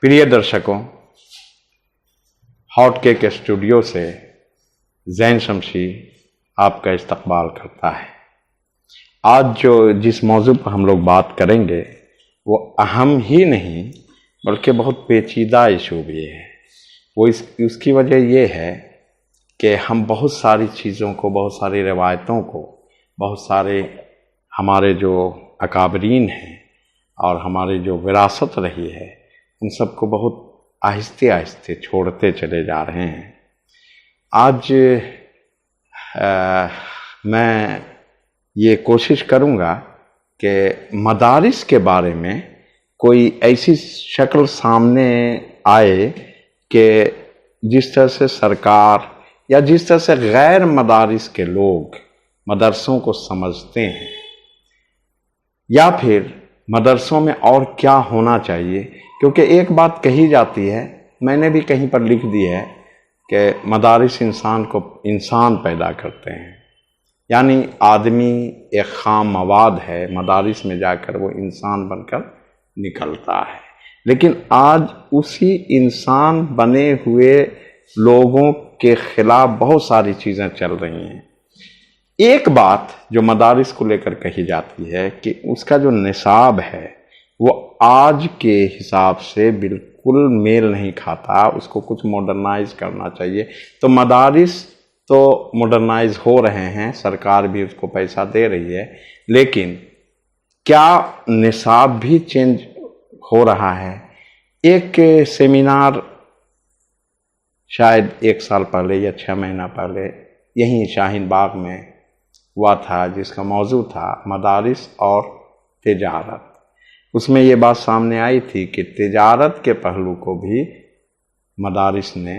प्रिय दर्शकों, hot cake studio से ज़ैन शमशी आपका इस्तकबाल करता है। आज जिस मौजू पर हम लोग बात करेंगे वो अहम ही नहीं बल्कि बहुत पेचीदा इशू भी है। वो उसकी वजह ये है कि हम बहुत सारी चीज़ों को, बहुत सारी रवायतों को, बहुत सारे हमारे जो अकाबरीन हैं और हमारी जो विरासत रही है उन सब को बहुत आहिस्ते आहिस्ते छोड़ते चले जा रहे हैं। आज मैं ये कोशिश करूँगा कि मदारिस के बारे में कोई ऐसी शक्ल सामने आए कि जिस तरह से सरकार या जिस तरह से गैर मदारिस के लोग मदरसों को समझते हैं, या फिर मदरसों में और क्या होना चाहिए। क्योंकि एक बात कही जाती है, मैंने भी कहीं पर लिख दी है कि मदारिस इंसान को इंसान पैदा करते हैं, यानी आदमी एक खाम मवाद है, मदारिस में जाकर वो इंसान बनकर निकलता है। लेकिन आज उसी इंसान बने हुए लोगों के खिलाफ बहुत सारी चीज़ें चल रही हैं। एक बात जो मदारिस को लेकर कही जाती है कि उसका जो निसाब है वो आज के हिसाब से बिल्कुल मेल नहीं खाता, उसको कुछ मॉडर्नाइज करना चाहिए। तो मदारिस तो मॉडर्नाइज हो रहे हैं, सरकार भी उसको पैसा दे रही है, लेकिन क्या निसाब भी चेंज हो रहा है? एक सेमिनार शायद 1 साल पहले या 6 महीना पहले यहीं शाहीन बाग में हुआ था, जिसका मौजू था मदारिस और तिजारत। उसमें ये बात सामने आई थी कि तिजारत के पहलू को भी मदारिस ने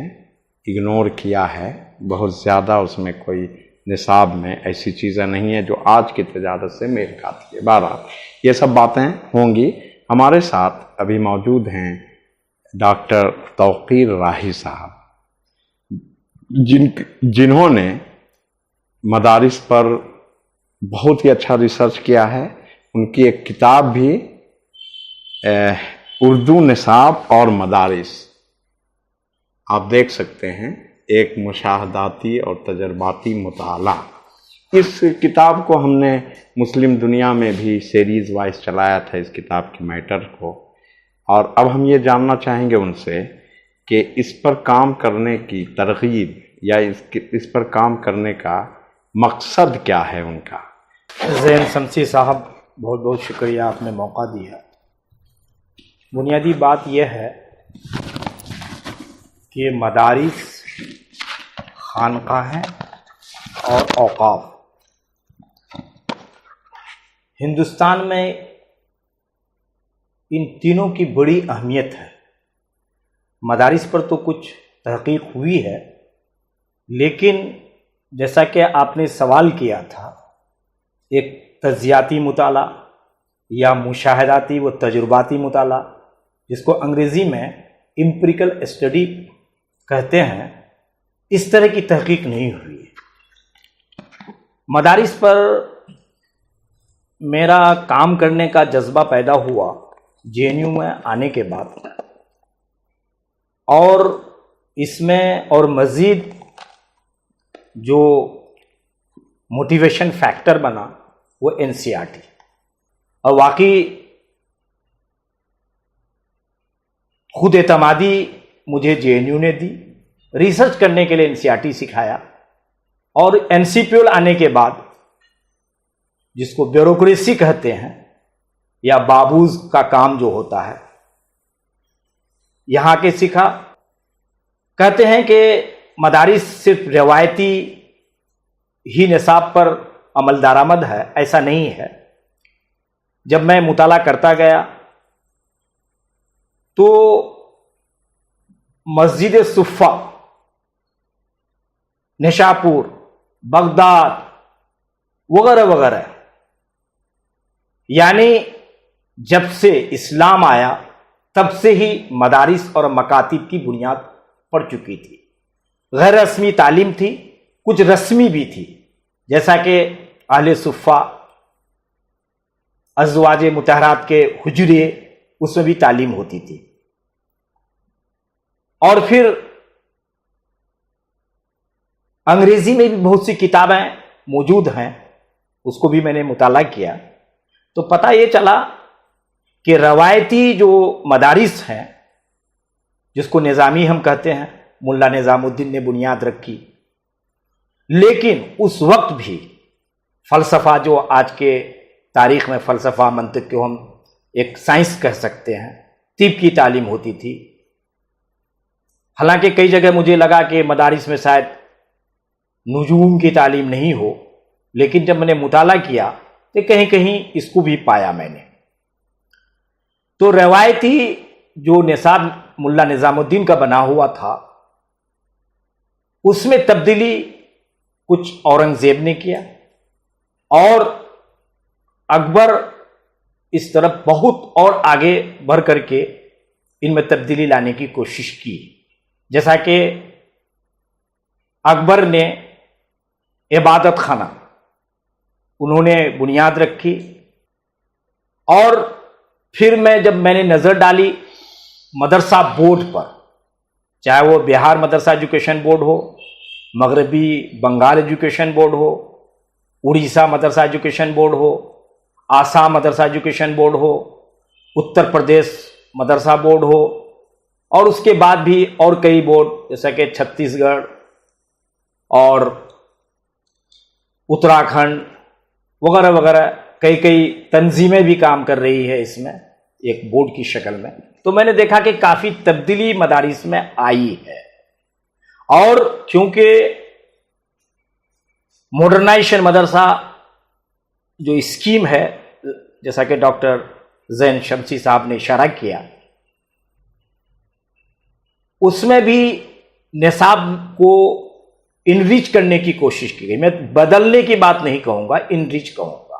इग्नोर किया है। बहुत ज़्यादा उसमें कोई निसाब में ऐसी चीज़ें नहीं है जो आज की तिजारत से मेल खाती है। बहरहाल ये सब बातें होंगी। हमारे साथ अभी मौजूद हैं डॉक्टर तौक़ीर राही साहब, जिन्होंने मदारिस पर बहुत ही अच्छा रिसर्च किया है। उनकी एक किताब भी उर्दू निसाब और मदारिस, आप देख सकते हैं, एक मुशाहदाती और तजर्बाती मुताला। इस किताब को हमने मुस्लिम दुनिया में भी सीरीज़ वाइज चलाया था, इस किताब के मैटर को। और अब हम ये जानना चाहेंगे उनसे कि इस पर काम करने की तरगीब या इस पर काम करने का मकसद क्या है उनका। ज़ैन शमशी साहब, बहुत बहुत शुक्रिया, आपने मौका दिया। बुनियादी बात यह है कि मदारिस, खानकाहें और औक़ाफ़, हिंदुस्तान में इन तीनों की बड़ी अहमियत है। मदारिस पर तो कुछ तहक़ीक़ हुई है, लेकिन जैसा कि आपने सवाल किया था, एक तज़ियाती मुताला या मुशाहदाती व तजुर्बाती मुताला, जिसको अंग्रेज़ी में एम्पिरिकल स्टडी कहते हैं, इस तरह की तहक़ीक़ नहीं हुई है। मदारिस पर मेरा काम करने का जज्बा पैदा हुआ JNU में आने के बाद, और इसमें और मज़ीद जो मोटिवेशन फैक्टर बना वो NCERT। और वाकई खुद एतमादी मुझे JNU ने दी, रिसर्च करने के लिए NCERT सिखाया। और NCPOL आने के बाद, जिसको ब्यूरोक्रेसी कहते हैं या बाबूज का काम जो होता है, यहाँ के सीखा। कहते हैं कि मदारिस सिर्फ रवायती ही निसाब पर अमल दरामद है, ऐसा नहीं है। जब मैं मुताला करता गया तो मस्जिद सुफ़ा, निशापुर, बगदाद वगैरह वगैरह, यानी जब से इस्लाम आया तब से ही मदारिस और मकातिब की बुनियाद पड़ चुकी थी। गैर रस्मी तालीम थी, कुछ रस्मी भी थी, जैसा कि अहले सुफ़ा, अज़वाज मुतहरात के हुजरे, उसमें भी तालीम होती थी। اور پھر انگریزی میں بھی بہت سی کتابیں موجود ہیں، اس کو بھی میں نے مطالعہ کیا، تو پتہ یہ چلا کہ روایتی جو مدارس ہیں، جس کو نظامی ہم کہتے ہیں، ملا نظام الدین نے بنیاد رکھی، لیکن اس وقت بھی فلسفہ، جو آج کے تاریخ میں فلسفہ، منطق کو ہم ایک سائنس کہہ سکتے ہیں، طب کی تعلیم ہوتی تھی۔ حالانکہ کئی جگہ مجھے لگا کہ مدارس میں شاید نجوم کی تعلیم نہیں ہو، لیکن جب میں نے مطالعہ کیا تو کہیں کہیں اس کو بھی پایا میں نے۔ تو روایتی جو نصاب ملا نظام الدین کا بنا ہوا تھا، اس میں تبدیلی کچھ اورنگزیب نے کیا، اور اکبر اس طرف بہت اور آگے بڑھ کر کے ان میں تبدیلی لانے کی کوشش کی۔ جیسا کہ اکبر نے عبادت خانہ انہوں نے بنیاد رکھی، اور پھر جب میں نے نظر ڈالی مدرسہ بورڈ پر، چاہے وہ بہار مدرسہ ایجوکیشن بورڈ ہو، مغربی بنگال ایجوکیشن بورڈ ہو، اڑیسہ مدرسہ ایجوکیشن بورڈ ہو، آسام مدرسہ ایجوکیشن بورڈ ہو، اتر پردیش مدرسہ بورڈ ہو، اور اس کے بعد بھی اور کئی بورڈ جیسا کہ چھتیس گڑھ اور اتراکھنڈ وغیرہ وغیرہ، کئی تنظیمیں بھی کام کر رہی ہے اس میں ایک بورڈ کی شکل میں۔ تو میں نے دیکھا کہ کافی تبدیلی مدارس میں آئی ہے، اور کیونکہ ماڈرنائزیشن مدرسہ جو اسکیم ہے، جیسا کہ ڈاکٹر زین شمسی صاحب نے اشارہ کیا، اس میں بھی نصاب کو انریچ کرنے کی کوشش کی گئی۔ میں بدلنے کی بات نہیں کہوں گا، انریچ کہوں گا۔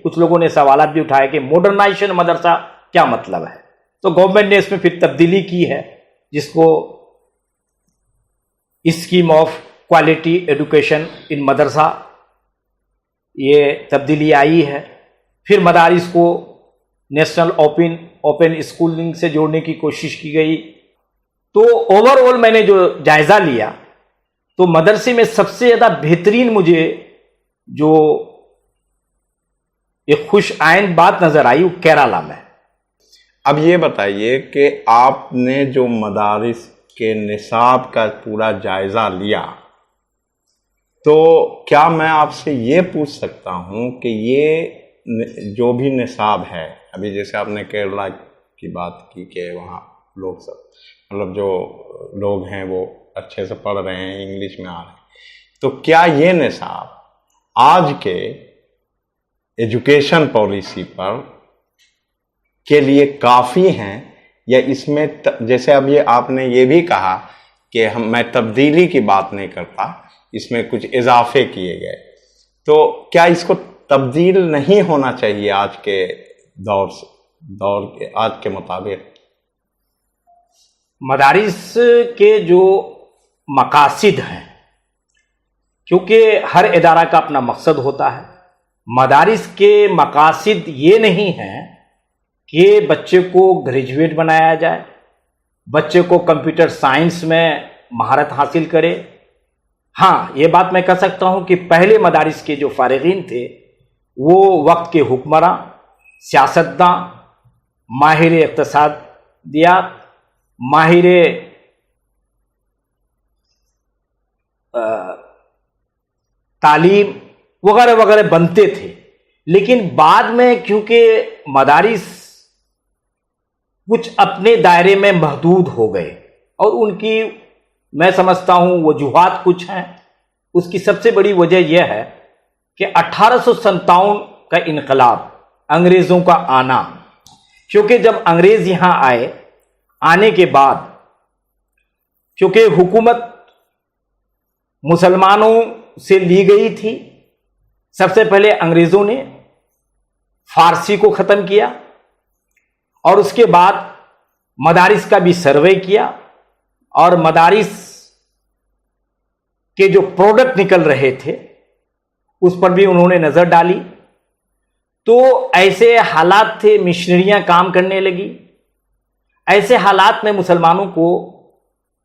کچھ لوگوں نے سوالات بھی اٹھائے کہ ماڈرنائزیشن مدرسہ کیا مطلب ہے، تو گورنمنٹ نے اس میں پھر تبدیلی کی ہے، جس کو اسکیم آف کوالٹی ایڈوکیشن ان مدرسہ، یہ تبدیلی آئی ہے۔ پھر مدارس کو نیشنل اوپن اسکولنگ سے جوڑنے کی کوشش کی گئی۔ تو اوور آل میں نے جو جائزہ لیا، تو مدرسے میں سب سے زیادہ بہترین مجھے جو ایک خوش آئند بات نظر آئی وہ کیرالہ میں۔ اب یہ بتائیے کہ آپ نے جو مدارس کے نصاب کا پورا جائزہ لیا، تو کیا میں آپ سے یہ پوچھ سکتا ہوں کہ یہ جو بھی نصاب ہے، ابھی جیسے آپ نے کیرلا کی بات کی کہ وہاں لوگ سب مطلب جو لوگ ہیں وہ اچھے سے پڑھ رہے ہیں، انگلش میں آ رہے ہیں، تو کیا یہ نصاب آج کے ایجوکیشن پالیسی پر کے لیے کافی ہیں، یا اس میں جیسے اب یہ آپ نے یہ بھی کہا کہ میں تبدیلی کی بات نہیں کرتا، اس میں کچھ اضافے کیے گئے، تو کیا اس کو تبدیل نہیں ہونا چاہیے آج کے دور کے آج کے مطابق؟ مدارس کے جو مقاصد ہیں، کیونکہ ہر ادارہ کا اپنا مقصد ہوتا ہے، مدارس کے مقاصد یہ نہیں ہیں کہ بچے کو گریجویٹ بنایا جائے، بچے کو کمپیوٹر سائنس میں مہارت حاصل کرے۔ ہاں، یہ بات میں کہہ سکتا ہوں کہ پہلے مدارس کے جو فارغین تھے وہ وقت کے حکمراں، سیاستداں، ماہر اقتصادیات، ماہر تعلیم وغیرہ وغیرہ بنتے تھے، لیکن بعد میں کیونکہ مدارس کچھ اپنے دائرے میں محدود ہو گئے، اور ان کی میں سمجھتا ہوں وجوہات کچھ ہیں۔ اس کی سب سے بڑی وجہ یہ ہے کہ 1857 کا انقلاب، انگریزوں کا آنا، کیونکہ جب انگریز یہاں آئے، آنے کے بعد کیونکہ حکومت مسلمانوں سے لی گئی تھی، سب سے پہلے انگریزوں نے فارسی کو ختم کیا، اور اس کے بعد مدارس کا بھی سروے کیا، اور مدارس کے جو پروڈکٹ نکل رہے تھے اس پر بھی انہوں نے نظر ڈالی۔ تو ایسے حالات تھے، مشنریاں کام کرنے لگی، ایسے حالات میں مسلمانوں کو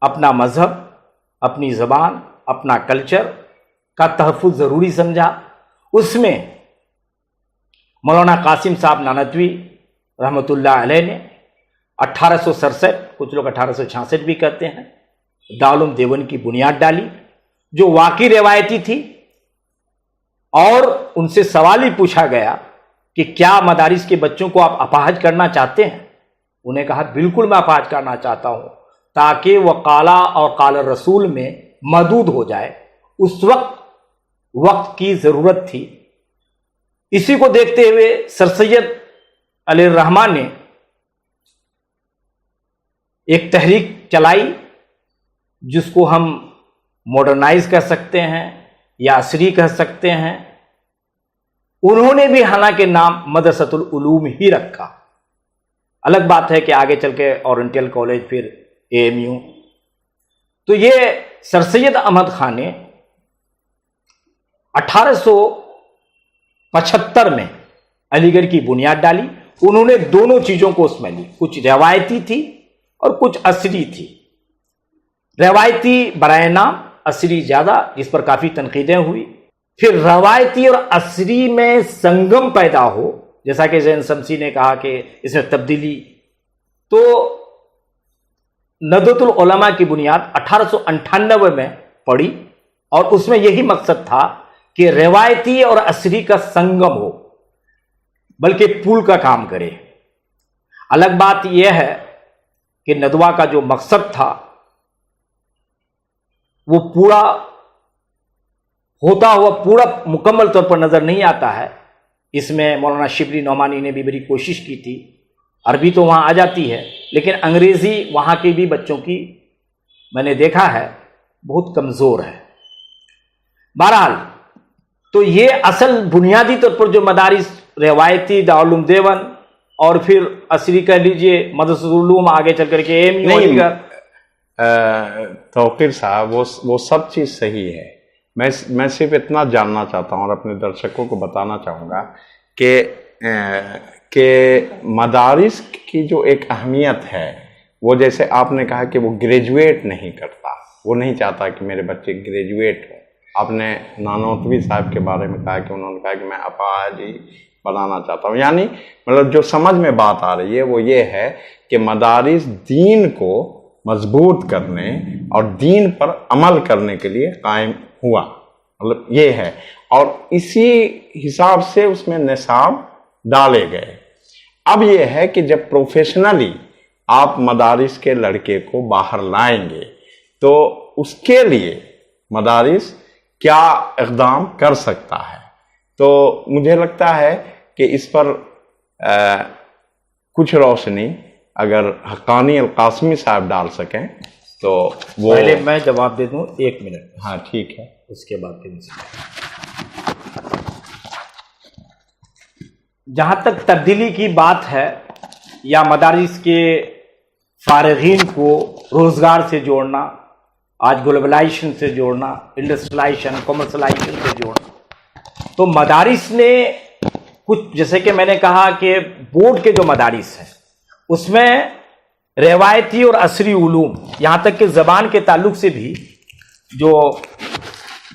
अपना मज़हब, अपनी ज़बान, अपना कल्चर का तहफ़्फ़ुज़ ज़रूरी समझा। उसमें मौलाना कासिम साहब नानतवी रहमतुल्लाह अलैह ने 1867, कुछ लोग 1866 भी कहते हैं, दारुल देवबंद की बुनियाद डाली, जो वाकई रिवायती थी। और उनसे सवाल ही पूछा गया कि क्या मदारिस के बच्चों को आप अपाहज करना चाहते हैं? उन्हें कहा बिल्कुल मैं अपाहज करना चाहता हूं, ताकि वह काला और काला रसूल में मदूद हो जाए। उस वक्त की जरूरत थी। इसी को देखते हुए सर सैयद अली रहमान ने एक तहरीक चलाई, जिसको हम मॉडर्नाइज कर सकते हैं या असरी कह सकते हैं। उन्होंने भी हालांकि नाम मदरसतुल उलूम ही रखा। अलग बात है कि आगे चल के ओरिएंटल कॉलेज, फिर AMU। तो ये सर सैयद अहमद खान ने 1875 में अलीगढ़ की बुनियाद डाली। उन्होंने दोनों चीजों को उसमें ली, कुछ रवायती थी और कुछ असरी थी। रवायती बराए नाम, असरी ज्यादा, जिस पर काफी तनकीदें हुई। फिर रवायती और असरी में संगम पैदा हो, जैसा कि ज़ैन शमसी ने कहा कि इसमें तब्दीली। तो नदवतुल उलमा की बुनियाद 1898 में पड़ी और उसमें यही मकसद था कि रवायती और असरी का संगम हो, बल्कि पुल का काम करे। अलग बात यह है कि नदवा का जो मकसद था वो पूरा होता हुआ पूरा मुकम्मल तौर पर नजर नहीं आता है। इसमें मौलाना शिबली नौमानी ने भी बड़ी कोशिश की थी। अरबी तो वहाँ आ जाती है, लेकिन अंग्रेज़ी वहाँ के भी बच्चों की मैंने देखा है बहुत कमज़ोर है। बहरहाल, तो ये असल बुनियादी तौर पर जो मदारिस रवायती, दारुल देवबंद और फिर असरी कह लीजिए, मदरसतुल उलूम, आगे चल करके AMU। तौकीर साहब, वो सब चीज़ सही है। मैं सिर्फ इतना जानना चाहता हूँ और अपने दर्शकों को बताना चाहूँगा कि मदारिस की जो एक अहमियत है, वो जैसे आपने कहा कि वो ग्रेजुएट नहीं करता, वो नहीं चाहता कि मेरे बच्चे ग्रेजुएट हों। आपने नानोतवी साहब के बारे में कहा कि उन्होंने कहा कि मैं अपाहज ही बनाना चाहता हूँ। यानी मतलब जो समझ में बात आ रही है वो ये है कि मदारिस दीन को मजबूत करने और दीन पर अमल करने के लिए कायम हुआ, मतलब ये है। और इसी हिसाब से उसमें निसाब डाले गए। अब ये है कि जब प्रोफेशनली आप मदारिस के लड़के को बाहर लाएंगे तो उसके लिए मदारिस क्या इक़दाम कर सकता है। तो मुझे लगता है कि इस पर कुछ रोशनी अगर हक्कानी अल-कासमी साहब डाल सकें तो वो। पहले मैं जवाब दे दूं, 1 मिनट। हाँ ठीक है, उसके बाद फिर जहाँ तक तब्दीली की बात है या मदारिस के फारगीन को रोज़गार से जोड़ना, आज ग्लोबलाइजेशन से जोड़ना, इंडस्ट्रियलाइजेशन, कमर्शलाइजेशन से जोड़ना, तो मदारिस ने कुछ, जैसे कि मैंने कहा कि बोर्ड के जो मदारिस हैं उसमें रवायती और असरी उलूम, यहाँ तक कि ज़बान के ताल्लुक से भी जो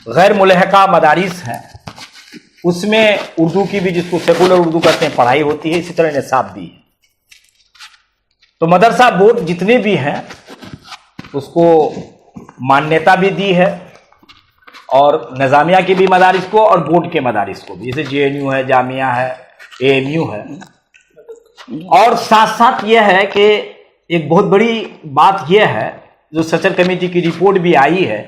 गैर मुलहका मदारिस हैं उसमें उर्दू की भी, जिसको सेकुलर उर्दू कहते हैं, पढ़ाई होती है। इसी तरह निसाब भी है। तो मदरसा बोर्ड जितने भी हैं उसको मान्यता भी दी है, और निज़ामिया की भी मदारिस को और बोर्ड के मदारिस को भी, जैसे JNU है, जामिया है, AMU है। और साथ साथ यह है कि एक बहुत बड़ी बात यह है, जो सचर कमेटी की रिपोर्ट भी आई है,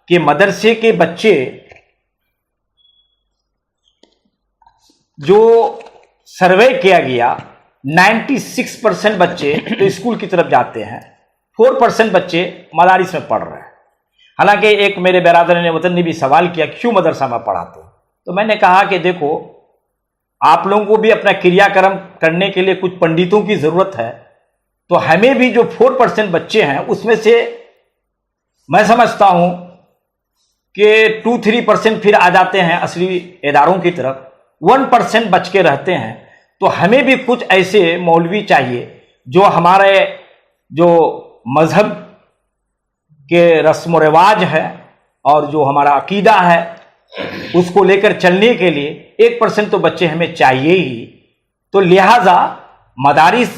कि मदरसे के बच्चे जो सर्वे किया गया, 96% बच्चे तो स्कूल की तरफ जाते हैं, 4% बच्चे मदारिस में पढ़ रहे हैं। हालांकि एक मेरे बिरादर ने वतन ने भी सवाल किया क्यों मदरसा में पढ़ाते हो, तो मैंने कहा कि देखो, आप लोगों को भी अपना क्रियाक्रम करने के लिए कुछ पंडितों की ज़रूरत है। तो हमें भी जो 4% बच्चे हैं उसमें से मैं समझता हूं कि 2-3% फिर आ जाते हैं असली इदारों की तरफ, 1% बच के रहते हैं। तो हमें भी कुछ ऐसे मौलवी चाहिए जो हमारे जो मजहब के रस्म व रिवाज है और जो हमारा अकीदा है उसको लेकर चलने के लिए 1% तो बच्चे हमें चाहिए ही। तो लिहाजा मदारिस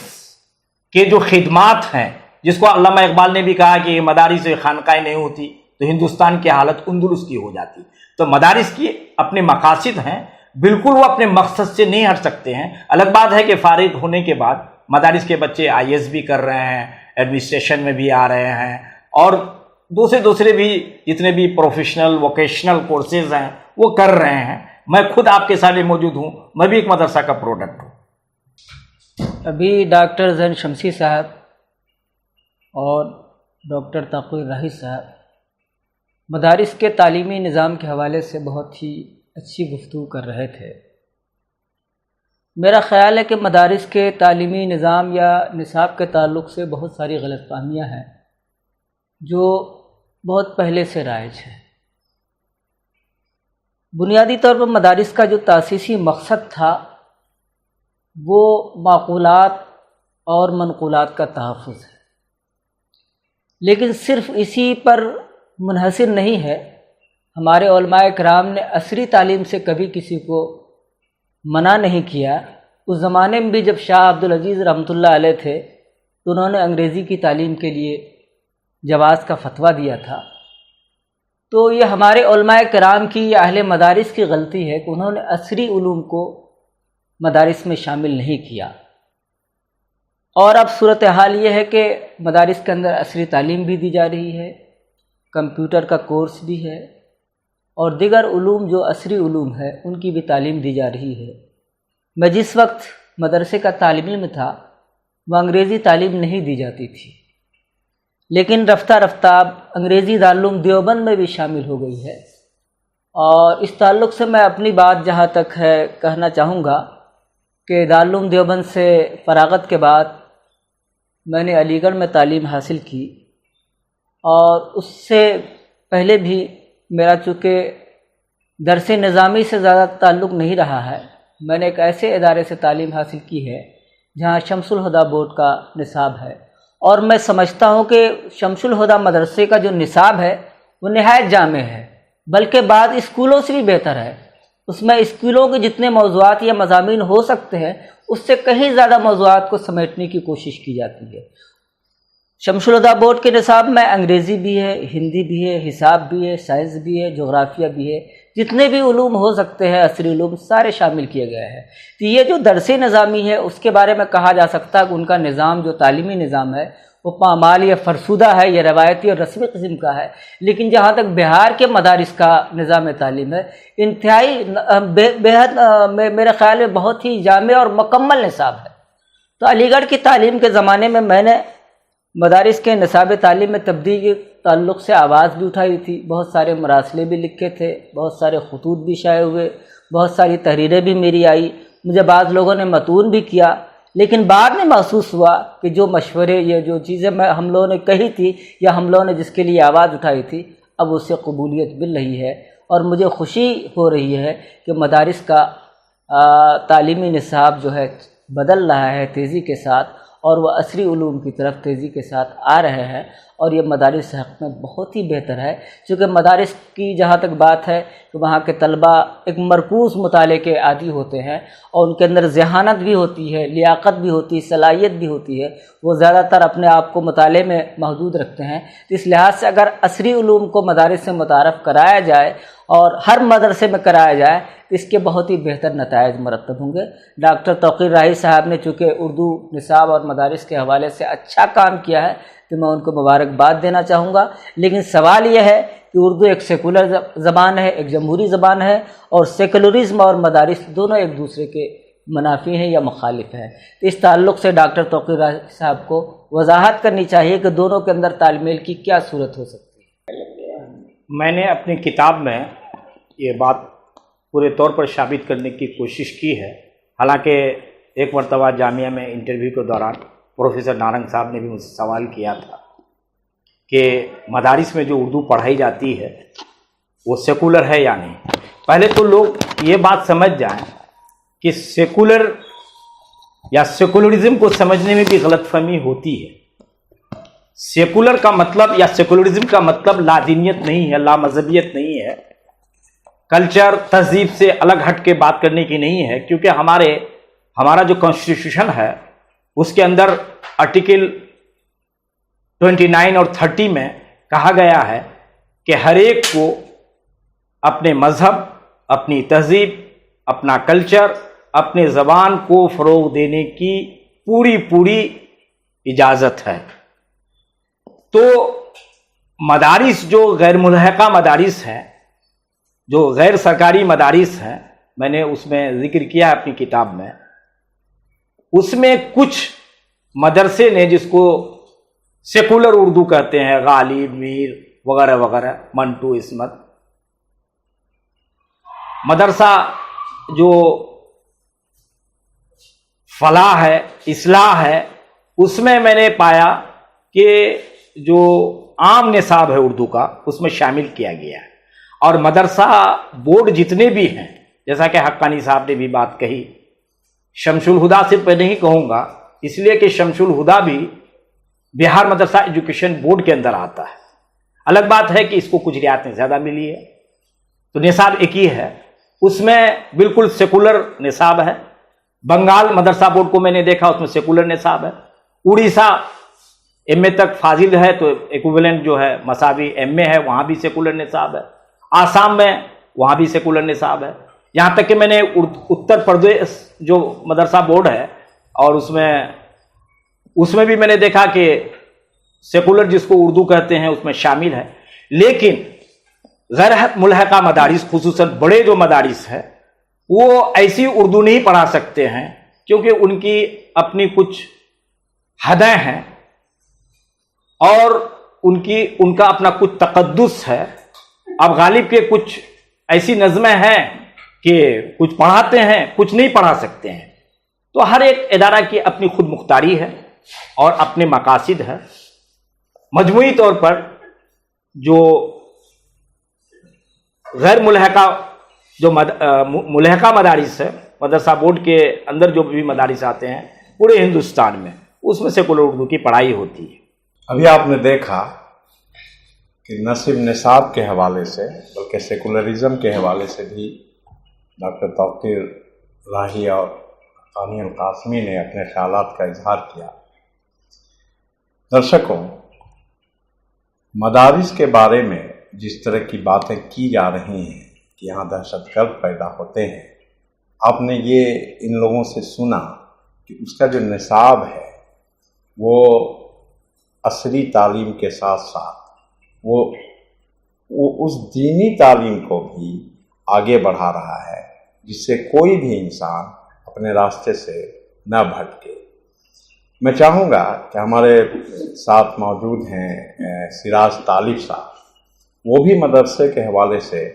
के जो खिदमात हैं, जिसको अल्लामा इकबाल ने भी कहा कि मदारिस खानकाएँ नहीं होती तो हिंदुस्तान की हालत अंदलुस की हो जाती। तो मदारिस की अपने मकासद हैं, बिल्कुल वो अपने मकसद से नहीं हट सकते हैं। अलग बात है कि फारिग होने के बाद मदारिस के बच्चे IAS भी कर रहे हैं, एडमिनिस्ट्रेशन में भी आ रहे हैं और दूसरे भी जितने भी प्रोफेशनल वोकेशनल कोर्सेज हैं वो कर रहे हैं। मैं खुद आपके सामने मौजूद हूँ, मैं भी एक मदरसा का प्रोडक्ट हूँ। अभी डॉक्टर जैन शमसी साहब और डॉक्टर तक़ी राही साहब मदारिस के तालीमी निज़ाम के हवाले से बहुत ही अच्छी गुफ्तगू कर रहे थे। मेरा ख़्याल है कि मदारिस के तालीमी निज़ाम या निसाब के ताल्लुक़ से बहुत सारी गलतफ़हमियाँ हैं जो बहुत पहले से राइज है। बुनियादी तौर पर मदारिस का जो तासीसी मकसद था वो माक़ूलात और मनक़ूलात का तहफ़्फ़ुज़ है, लेकिन सिर्फ़ इसी पर मुनहसिर नहीं है। हमारे उलमाए किराम ने असरी तालीम से कभी किसी को मना नहीं किया। उस ज़माने में भी जब शाह अब्दुल अजीज़ रहमतुल्लाह अलैह थे तो उन्होंने अंग्रेज़ी की तालीम के लिए जवाज़ का फतवा दिया था। तो ये हमारे उलमाए किराम की या अहले मदारिस की गलती है कि उन्होंने असरी उलूम को मदारिस में शामिल नहीं किया। और अब सूरत हाल ये है कि मदारिस के अंदर असरी तालीम भी दी जा रही है, कंप्यूटर का कोर्स भी है और दीगर उलूम जो असरी उलूम है उनकी भी तालीम दी जा रही है। मैं जिस वक्त मदरसे का तालिब इल्म था वह अंग्रेज़ी तालीम नहीं दी जाती थी, लेकिन रफ्ता रफ्ता अंग्रेज़ी दारुल देवबंद में भी शामिल हो गई है। और इस ताल्लुक़ से मैं अपनी बात जहाँ तक है कहना चाहूँगा कि दारुल देवबंद से फ़राग़त के बाद मैंने अलीगढ़ में तालीम हासिल की और उससे पहले भी मेरा चूँकि दरस निज़ामी से ज़्यादा ताल्लुक़ नहीं रहा है, मैंने एक ऐसे इदारे से तालीम हासिल की है जहाँ शमसुल हुदा बोर्ड का निसाब है और मैं समझता हूँ कि शमसुल हुदा मदरसे का जो निसाब है वो निहायत जामे है, बल्कि बाद स्कूलों से भी बेहतर है। उसमें स्कूलों के जितने मौज़ूआत या मज़ामीन हो सकते हैं उससे कहीं ज़्यादा मौज़ूआत को समेटने की कोशिश की जाती है। शमसुल हुदा बोर्ड के निसाब में अंग्रेज़ी भी है, हिंदी भी है, हिसाब भी है, साइंस भी है, जोग्राफिया भी है, जितने भी उलूम हो सकते हैं असरी उलूम सारे शामिल किए गए हैं। तो ये जो दरसे निज़ामी है उसके बारे में कहा जा सकता है कि उनका निज़ाम जो तालीमी निज़ाम है वो पामाल या फ़रसुदा है, या रवायती और रस्मी किस्म का है। लेकिन जहाँ तक बिहार के मदारिस का निज़ाम तालीम है इंतहाई बेहद मेरे ख़्याल में बहुत ही जामे और मुकम्मल निसाब है। तो अलीगढ़ की तालीम के ज़माने में मैंने मदारिस के निसाब तालीम में तब्दीली के ताल्लुक़ से आवाज़ भी उठाई थी, बहुत सारे मरासले भी लिखे थे, बहुत सारे खतूत भी शाये हुए, बहुत सारी तहरीरें भी मेरी आई, मुझे बाद लोगों ने मतून भी किया। लेकिन बाद में महसूस हुआ कि जो मशवरे या जो चीज़ें हम लोगों ने कही थी या हम लोगों ने जिसके लिए आवाज़ उठाई थी अब उससे कबूलियत मिल रही है और मुझे खुशी हो रही है कि मदारिस का तालीमी निसाब जो है बदल रहा है तेज़ी के साथ और वह असरी उलूम की तरफ तेज़ी के साथ आ रहे हैं और ये मदारिस हक़ में बहुत ही बेहतर है। चूँकि मदारिस की जहाँ तक बात है कि वहाँ के तलबा एक मरकूज़ मुताले के आदी होते हैं और उनके अंदर ज़हानत भी होती है, लियाकत भी होती है, सलाहियत भी होती है, वो ज़्यादातर अपने आप को मुताले में महदूद रखते हैं। तो इस लिहाज से अगर असरी उलूम को मदारिस से मुतारफ़ कराया जाए और हर मदरसे में कराया जाए तो इसके बहुत ही बेहतर नताइज मरतब होंगे। डॉक्टर तक़ी राही साहब ने चूँकि उर्दू निसाब और मदारिस के हवाले से अच्छा काम किया है तो मैं उनको मुबारकबाद देना चाहूँगा। लेकिन सवाल यह है कि उर्दू एक सेकुलर ज़बान है, एक जमहूरी ज़बान है और सेकुलरिज़म और मदारिस दोनों एक दूसरे के मुनाफी हैं या मुखालिफ हैं। तो इस ताल्लुक़ से डॉक्टर तक़ी राही साहब को वजाहत करनी चाहिए कि दोनों के अंदर तालमेल की क्या सूरत हो सकती है। मैंने अपनी किताब में ये बात पूरे तौर पर साबित करने की कोशिश की है। हालांकि एक मरतबा जामिया में इंटरव्यू के दौरान प्रोफेसर नारंग साहब ने भी मुझसे सवाल किया था कि मदारिस में जो उर्दू पढ़ाई जाती है वो सेकुलर है या नहीं। पहले तो लोग ये बात समझ जाएं कि सेकुलर या सेकुलरिज्म को समझने में भी गलतफहमी होती है। सेकुलर का मतलब या सेकुलरिज्म का मतलब लादीनियत नहीं है, लामजहबियत नहीं है, कल्चर तहजीब से अलग हट के बात करने की नहीं है, क्योंकि हमारा जो कॉन्स्टिट्यूशन है उसके अंदर आर्टिकल 29 और 30 में कहा गया है कि हर एक को अपने मजहब, अपनी तहजीब, अपना कल्चर, अपने ज़बान को फ़रोग़ देने की पूरी इजाज़त है। तो मदारिस जो गैर मुल्हका मदारिस हैं, जो गैर सरकारी मदारिस हैं, मैंने उसमें ज़िक्र किया अपनी किताब में, उसमें कुछ मदरसे ने जिसको सेकुलर उर्दू कहते हैं, गालिब, मीर वगैरह वगैरह, मंटू, इस्मत, मदरसा जो फलाह है, इस्लाह है, उसमें मैंने पाया कि जो आम निसाब है उर्दू का उसमें शामिल किया गया है। और मदरसा बोर्ड जितने भी हैं, जैसा कि हक्कानी साहब ने भी बात कही, शमसुल हुदा से मैं नहीं कहूँगा, इसलिए कि शमसुल हुदा भी बिहार मदरसा एजुकेशन बोर्ड के अंदर आता है। अलग बात है कि इसको कुछ रियायतें ज़्यादा मिली है, तो निसाब एक ही है, उसमें बिल्कुल सेकुलर निसाब है। बंगाल मदरसा बोर्ड को मैंने देखा, उसमें सेकुलर निसाब है। उड़ीसा एमए तक फाजिल है तो इक्विवेलेंट जो है मसावी एमए है, वहाँ भी सेकुलर निसाब है। आसाम में वहाँ भी सेकुलर निसाब है। यहाँ तक कि मैंने उत्तर प्रदेश जो मदरसा बोर्ड है और उसमें भी मैंने देखा कि सेकुलर जिसको उर्दू कहते हैं उसमें शामिल है। लेकिन गैर मुल्हका मदारिस, खुसूसन बड़े जो मदारिस है, वो ऐसी उर्दू नहीं पढ़ा सकते हैं, क्योंकि उनकी अपनी कुछ हदें हैं और उनका अपना कुछ तकद्दुस है। अब गालिब के कुछ ऐसी नज़में हैं कि कुछ पढ़ाते हैं, कुछ नहीं पढ़ा सकते हैं। तो हर एक इदारा की अपनी खुद मुख्तारी है और अपने मकासिद है। मजमूई तौर पर जो गैर मुल्हका जो मुल्हका मदारिस है, मदरसा बोर्ड के अंदर जो भी मदारिस आते हैं पूरे हिंदुस्तान में, उसमें सेकुलर उर्दू की पढ़ाई होती है। अभी आपने देखा कि न सिर्फ निसाब के हवाले से बल्कि सेकुलरिज्म के हवाले से भी डॉक्टर तौकीर राही और हक्कानी अल कासमी ने अपने ख्यालात का इजहार किया। दर्शकों, मदारिस के बारे में जिस तरह की बातें की जा रही हैं कि यहाँ दहशतगर्द पैदा होते हैं, आपने ये इन लोगों से सुना कि उसका जो निसाब है वो असरी तालीम के साथ साथ वो उस दीनी तालीम को भी आगे बढ़ा रहा है, जिससे कोई भी इंसान अपने रास्ते से न भटके। मैं चाहूँगा कि हमारे साथ मौजूद हैं सिराज तालिब साहब, वो भी मदरसे के हवाले से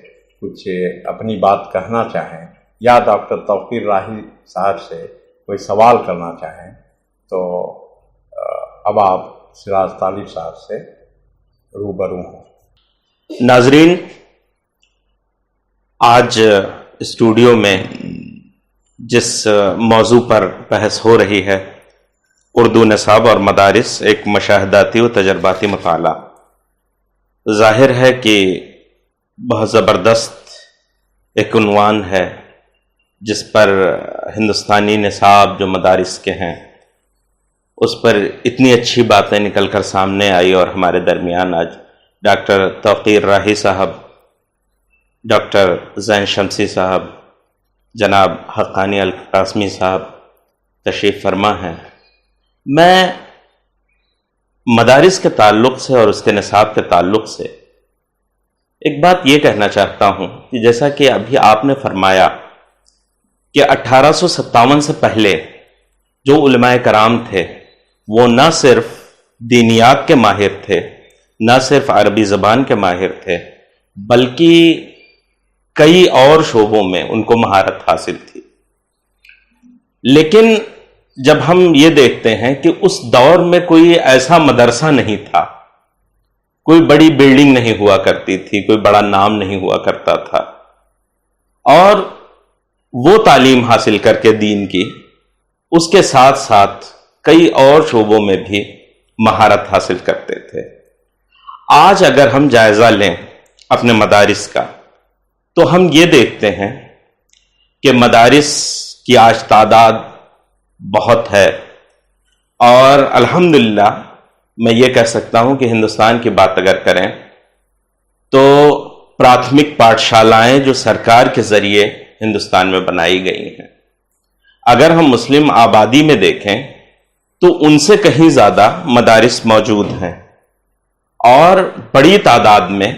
कुछ अपनी बात कहना चाहें या डॉक्टर तौकीर राही साहब से कोई सवाल करना चाहें, तो अब आप सिराज तालिब साहब से रूबरू हों। नाजरीन, आज स्टूडियो में जिस मौजू पर बहस हो रही है, उर्दू निसाब और मदारिस, एक मशाहदाती व तजर्बाती मताला, ज़ाहिर है कि बहुत ज़बरदस्त एक उन्वान है जिस पर हिंदुस्तानी निसाब जो मदारिस के हैं उस पर इतनी अच्छी बातें निकल कर सामने आई। और हमारे दरमियान आज डॉक्टर तौकीर राही साहब, डॉक्टर ज़ैन शमसी साहब, जनाब हक्कानी अल कासमी साहब तशरीफ़ फरमा हैं। मैं मदारिस के ताल्लुक़ से और उसके निसाब के ताल्लुक़ से एक बात ये कहना चाहता हूँ कि जैसा कि अभी आपने फरमाया कि 1857 से पहले जो उलमाए कराम थे वो न सिर्फ दीनियात के माहिर थे, न सिर्फ अरबी ज़बान के माहिर थे, बल्कि कई और शोबों में उनको महारत हासिल थी। लेकिन जब हम ये देखते हैं कि उस दौर में कोई ऐसा मदरसा नहीं था, कोई बड़ी बिल्डिंग नहीं हुआ करती थी, कोई बड़ा नाम नहीं हुआ करता था, और वो तालीम हासिल करके दीन की उसके साथ साथ कई और शोबों में भी مہارت حاصل کرتے تھے۔ آج اگر ہم جائزہ لیں اپنے مدارس کا تو ہم یہ دیکھتے ہیں کہ مدارس کی آج تعداد بہت ہے، اور الحمدللہ میں یہ کہہ سکتا ہوں کہ ہندوستان کی بات اگر کریں تو پراتھمک پاٹھشالائیں جو سرکار کے ذریعے ہندوستان میں بنائی گئی ہیں، اگر ہم مسلم آبادی میں دیکھیں تو ان سے کہیں زیادہ مدارس موجود ہیں اور بڑی تعداد میں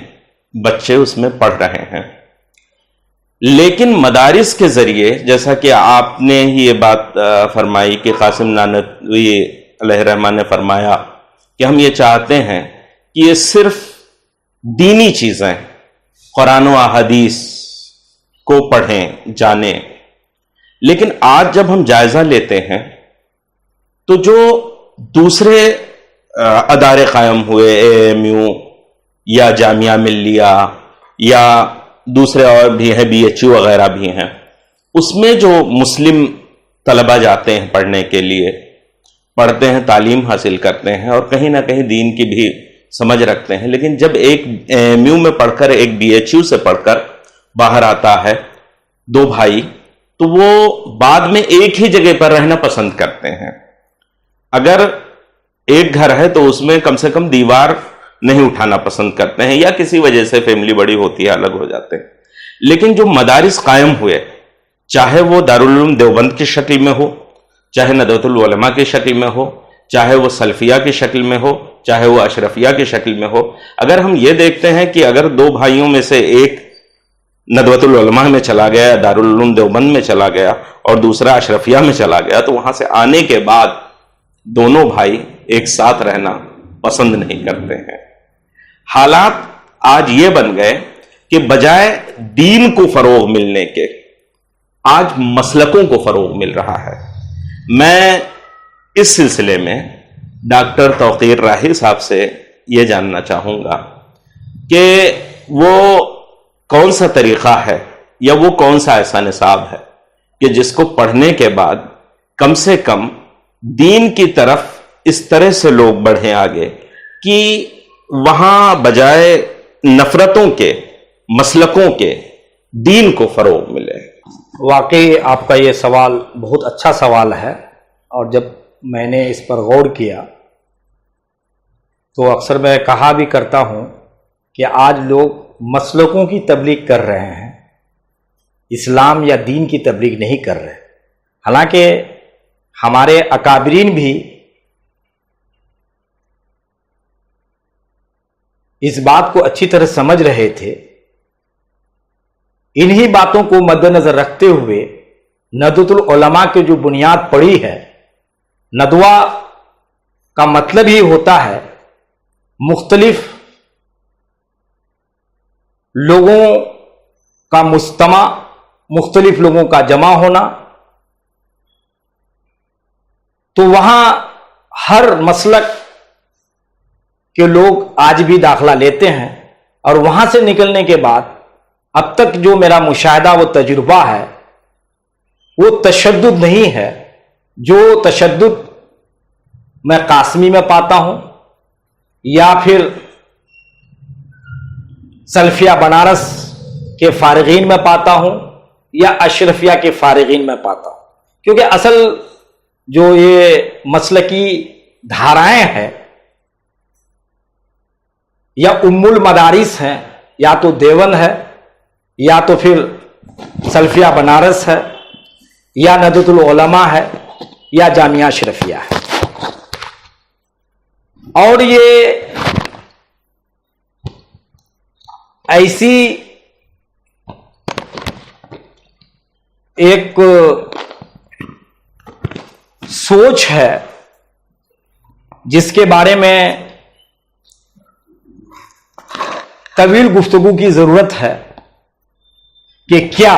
بچے اس میں پڑھ رہے ہیں۔ لیکن مدارس کے ذریعے، جیسا کہ آپ نے ہی یہ بات فرمائی کہ قاسم نانوتوی علیہ الرحمٰن نے فرمایا کہ ہم یہ چاہتے ہیں کہ یہ صرف دینی چیزیں، قرآن و احادیث کو پڑھیں جانیں، لیکن آج جب ہم جائزہ لیتے ہیں تو جو دوسرے ادارے قائم ہوئے، AMU یا جامعہ ملیہ یا دوسرے اور بھی ہیں، BHU وغیرہ بھی ہیں، اس میں جو مسلم طلبہ جاتے ہیں پڑھنے کے لیے، پڑھتے ہیں، تعلیم حاصل کرتے ہیں اور کہیں نہ کہیں دین کی بھی سمجھ رکھتے ہیں، لیکن جب ایک AMU میں پڑھ کر ایک BHU سے پڑھ کر باہر آتا ہے دو بھائی، تو وہ بعد میں ایک ہی جگہ پر رہنا پسند کرتے ہیں۔ اگر ایک گھر ہے تو اس میں کم سے کم دیوار نہیں اٹھانا پسند کرتے ہیں، یا کسی وجہ سے فیملی بڑی ہوتی ہے الگ ہو جاتے ہیں۔ لیکن جو مدارس قائم ہوئے، چاہے وہ دارالعلوم دیوبند کی شکل میں ہو، چاہے ندوۃ العلماء کی شکل میں ہو، چاہے وہ سلفیہ کی شکل میں ہو، چاہے وہ اشرفیہ کی شکل میں ہو، اگر ہم یہ دیکھتے ہیں کہ اگر دو بھائیوں میں سے ایک ندوۃ العلماء میں چلا گیا، دارالعلوم دیوبند میں چلا گیا اور دوسرا اشرفیہ میں چلا گیا، تو وہاں سے آنے کے بعد دونوں بھائی ایک ساتھ رہنا پسند نہیں کرتے ہیں۔ حالات آج یہ بن گئے کہ بجائے دین کو فروغ ملنے کے، آج مسلکوں کو فروغ مل رہا ہے۔ میں اس سلسلے میں ڈاکٹر توقیر راہی صاحب سے یہ جاننا چاہوں گا کہ وہ کون سا طریقہ ہے یا وہ کون سا ایسا نصاب ہے کہ جس کو پڑھنے کے بعد کم سے کم دین کی طرف اس طرح سے لوگ بڑھیں آگے کہ وہاں بجائے نفرتوں کے، مسلکوں کے، دین کو فروغ ملے۔ واقعی آپ کا یہ سوال بہت اچھا سوال ہے، اور جب میں نے اس پر غور کیا تو اکثر میں کہا بھی کرتا ہوں کہ آج لوگ مسلکوں کی تبلیغ کر رہے ہیں، اسلام یا دین کی تبلیغ نہیں کر رہے۔ حالانکہ ہمارے اکابرین بھی اس بات کو اچھی طرح سمجھ رہے تھے۔ انہی باتوں کو مد نظر رکھتے ہوئے ندوۃ العلماء کی جو بنیاد پڑی ہے، ندوہ کا مطلب ہی ہوتا ہے مختلف لوگوں کا مجتمع، مختلف لوگوں کا جمع ہونا، تو وہاں ہر مسلک کے لوگ آج بھی داخلہ لیتے ہیں، اور وہاں سے نکلنے کے بعد اب تک جو میرا مشاہدہ و تجربہ ہے وہ تشدد نہیں ہے۔ جو تشدد میں قاسمی میں پاتا ہوں یا پھر سلفیہ بنارس کے فارغین میں پاتا ہوں یا اشرفیہ کے فارغین میں پاتا ہوں، کیونکہ اصل جو یہ مسلکی دھارائیں ہیں یا ام المدارس ہیں، یا تو دیوبند ہے یا تو پھر سلفیہ بنارس ہے یا ندوۃ العلماء ہے یا جامعہ اشرفیہ ہے، اور یہ ایسی ایک سوچ ہے جس کے بارے میں طویل گفتگو کی ضرورت ہے کہ کیا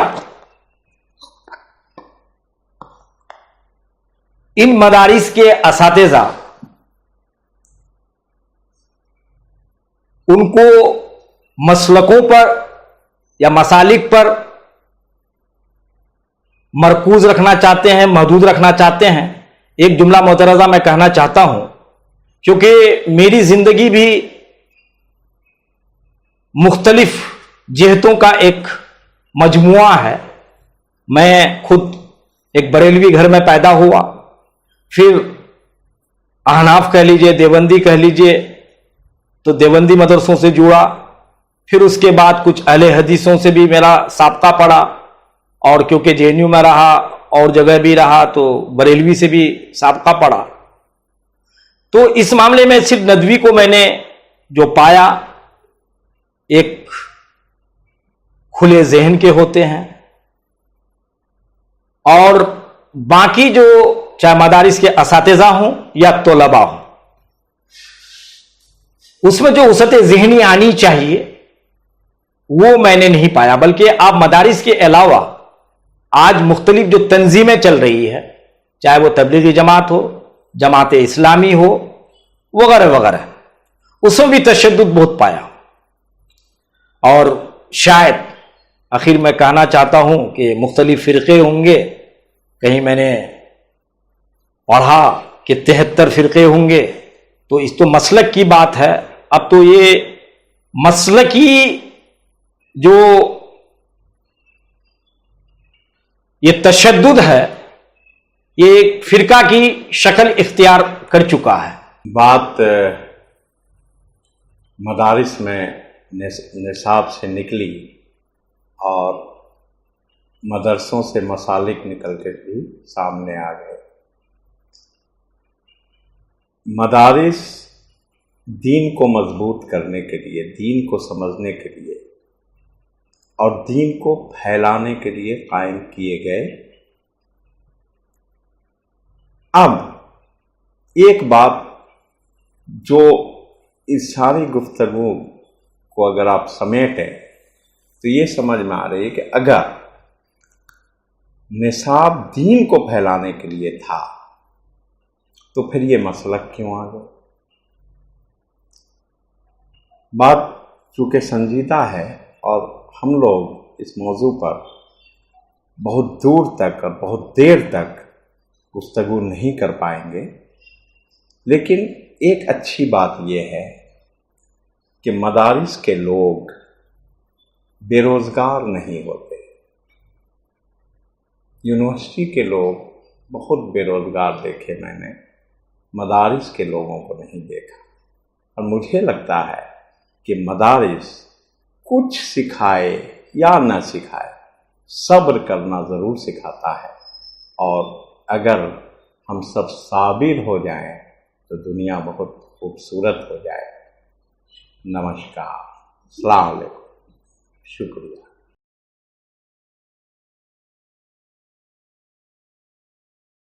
ان مدارس کے اساتذہ ان کو مسلکوں پر یا مسالک پر مرکوز رکھنا چاہتے ہیں، محدود رکھنا چاہتے ہیں۔ ایک جملہ معترضہ میں کہنا چاہتا ہوں، کیونکہ میری زندگی بھی مختلف جہتوں کا ایک مجموعہ ہے. میں خود ایک بریلوی گھر میں پیدا ہوا، پھر احناف کہہ لیجئے، دیوبندی کہہ لیجئے، تو دیوبندی مدرسوں سے جڑا. پھر اس کے بعد کچھ اہل حدیثوں سے بھی میرا سابقہ پڑا، اور کیونکہ جے این یو میں رہا اور جگہ بھی رہا تو بریلوی سے بھی سابقہ پڑا. تو اس معاملے میں صرف ندوی کو میں نے جو پایا، ایک کھلے ذہن کے ہوتے ہیں، اور باقی جو چاہے مدارس کے اساتذہ ہوں یا طلباء ہوں، اس میں جو وسعت ذہنی آنی چاہیے وہ میں نے نہیں پایا. بلکہ آپ مدارس کے علاوہ آج مختلف جو تنظیمیں چل رہی ہے، چاہے وہ تبلیغی جماعت ہو، جماعت اسلامی ہو، وغیرہ وغیرہ، اس میں بھی تشدد بہت پایا. اور شاید آخر میں کہنا چاہتا ہوں کہ مختلف فرقے ہوں گے، کہیں میں نے پڑھا کہ 73 فرقے ہوں گے، تو اس تو مسلک کی بات ہے. اب تو یہ مسلکی جو یہ تشدد ہے، یہ ایک فرقہ کی شکل اختیار کر چکا ہے. بات مدارس میں نصاب سے نکلی اور مدرسوں سے مسالک نکل کے بھی سامنے آ گئے. مدارس دین کو مضبوط کرنے کے لیے، دین کو سمجھنے کے لیے اور دین کو پھیلانے کے لیے قائم کیے گئے. اب ایک بات جو اس ساری گفتگو کو اگر آپ سمیٹیں تو یہ سمجھ میں آ رہی ہے کہ اگر نصاب دین کو پھیلانے کے لیے تھا تو پھر یہ مسلک کیوں آ گیا؟ بات چونکہ سنجیدہ ہے اور ہم لوگ اس موضوع پر بہت دور تک اور بہت دیر تک گفتگو نہیں کر پائیں گے، لیکن ایک اچھی بات یہ ہے کہ مدارس کے لوگ بے روزگار نہیں ہوتے. یونیورسٹی کے لوگ بہت بے روزگار دیکھے میں نے، مدارس کے لوگوں کو نہیں دیکھا. اور مجھے لگتا ہے کہ مدارس کچھ سکھائے یا نہ سکھائے، صبر کرنا ضرور سکھاتا ہے. اور اگر ہم سب صابر ہو جائیں تو دنیا بہت خوبصورت ہو جائے. نمسکار، السلام علیکم، شکریہ.